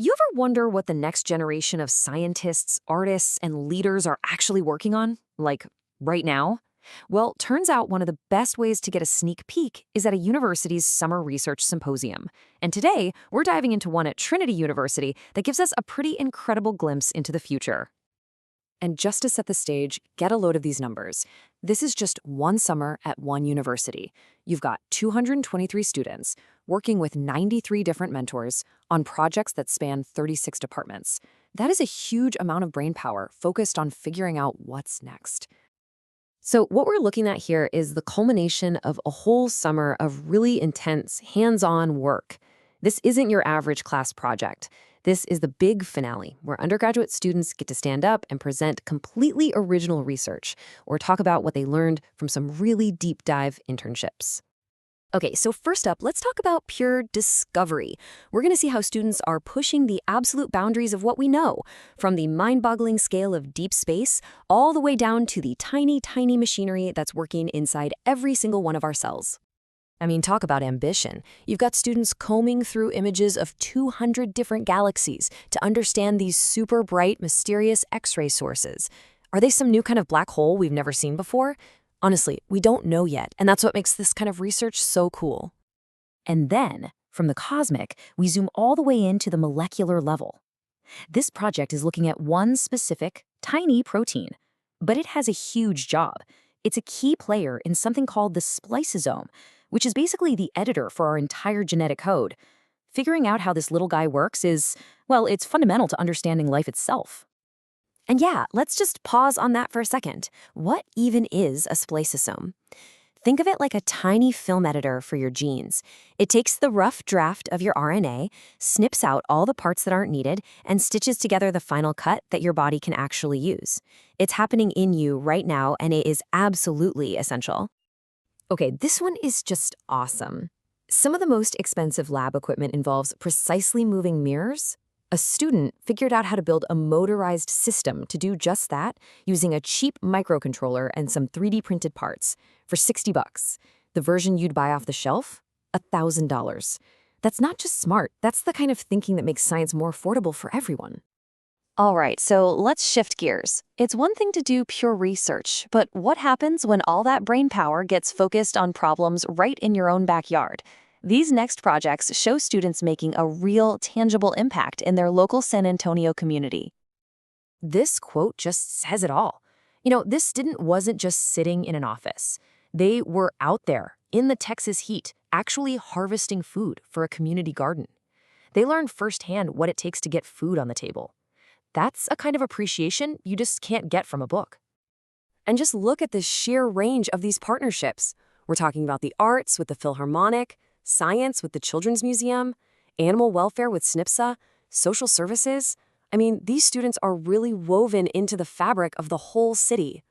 You ever wonder what the next generation of scientists, artists, and leaders are actually working on? Like, right now? Well, turns out one of the best ways to get a sneak peek is at a university's summer research symposium. And today, we're diving into one at Trinity University that gives us a pretty incredible glimpse into the future. And just to set the stage, get a load of these numbers. This is just one summer at one university. You've got 223 students working with 93 different mentors on projects that span 36 departments. That is a huge amount of brainpower focused on figuring out what's next. So what we're looking at here is the culmination of a whole summer of really intense, hands-on work. This isn't your average class project. This is the big finale, where undergraduate students get to stand up and present completely original research or talk about what they learned from some really deep dive internships. Okay, so first up, let's talk about pure discovery. We're going to see how students are pushing the absolute boundaries of what we know, from the mind-boggling scale of deep space all the way down to the tiny, tiny machinery that's working inside every single one of our cells. I mean, talk about ambition. You've got students combing through images of 200 different galaxies to understand these super bright, mysterious X-ray sources. Are they some new kind of black hole we've never seen before? Honestly, we don't know yet, and that's what makes this kind of research so cool. And then, from the cosmic, we zoom all the way into the molecular level. This project is looking at one specific, tiny protein, but it has a huge job. It's a key player in something called the Spliceosome, which is basically the editor for our entire genetic code. Figuring out how this little guy works is, well, it's fundamental to understanding life itself. And yeah, let's just pause on that for a second. What even is a spliceosome? Think of it like a tiny film editor for your genes. It takes the rough draft of your RNA, snips out all the parts that aren't needed, and stitches together the final cut that your body can actually use. It's happening in you right now, and it is absolutely essential. Okay, this one is just awesome. Some of the most expensive lab equipment involves precisely moving mirrors. A student figured out how to build a motorized system to do just that using a cheap microcontroller and some 3D printed parts for $60. The version you'd buy off the shelf? $1,000. That's not just smart, that's the kind of thinking that makes science more affordable for everyone. All right, so let's shift gears. It's one thing to do pure research, but what happens when all that brain power gets focused on problems right in your own backyard? These next projects show students making a real, tangible impact in their local San Antonio community. This quote just says it all. This student wasn't just sitting in an office. They were out there, in the Texas heat, actually harvesting food for a community garden. They learned firsthand what it takes to get food on the table. That's a kind of appreciation you just can't get from a book. And just look at the sheer range of these partnerships. We're talking about the arts with the Philharmonic, science with the Children's Museum, animal welfare with SNPSA, social services. I mean, these students are really woven into the fabric of the whole city.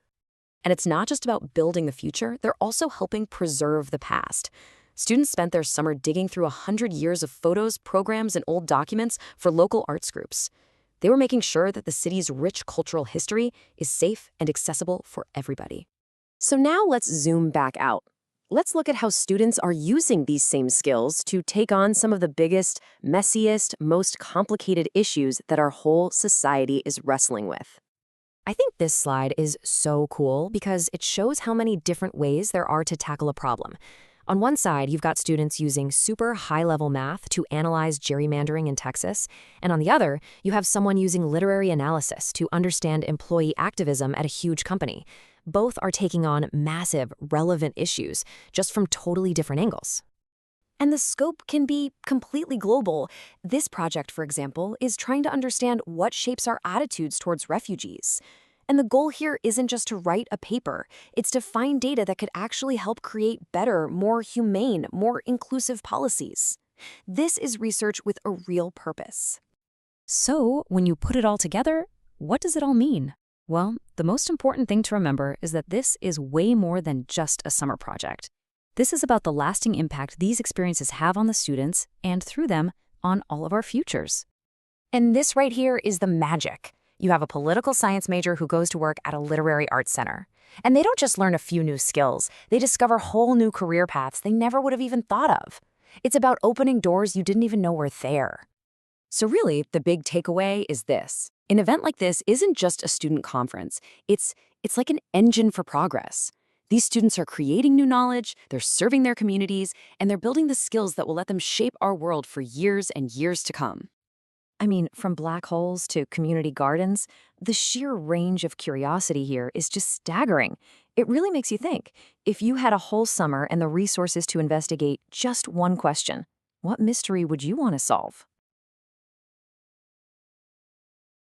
And it's not just about building the future, they're also helping preserve the past. Students spent their summer digging through 100 years of photos, programs, and old documents for local arts groups. They were making sure that the city's rich cultural history is safe and accessible for everybody. So now let's zoom back out. Let's look at how students are using these same skills to take on some of the biggest, messiest, most complicated issues that our whole society is wrestling with. I think this slide is so cool because it shows how many different ways there are to tackle a problem. On one side, you've got students using super high-level math to analyze gerrymandering in Texas, and on the other, you have someone using literary analysis to understand employee activism at a huge company. Both are taking on massive, relevant issues, just from totally different angles. And the scope can be completely global. This project, for example, is trying to understand what shapes our attitudes towards refugees. And the goal here isn't just to write a paper, it's to find data that could actually help create better, more humane, more inclusive policies. This is research with a real purpose. So, when you put it all together, what does it all mean? Well, the most important thing to remember is that this is way more than just a summer project. This is about the lasting impact these experiences have on the students and, through them, on all of our futures. And this right here is the magic. You have a political science major who goes to work at a literary arts center. And they don't just learn a few new skills, they discover whole new career paths they never would have even thought of. It's about opening doors you didn't even know were there. So really, the big takeaway is this. An event like this isn't just a student conference. It's like an engine for progress. These students are creating new knowledge, they're serving their communities, and they're building the skills that will let them shape our world for years and years to come. I mean, from black holes to community gardens, the sheer range of curiosity here is just staggering. It really makes you think. If you had a whole summer and the resources to investigate just one question, what mystery would you want to solve?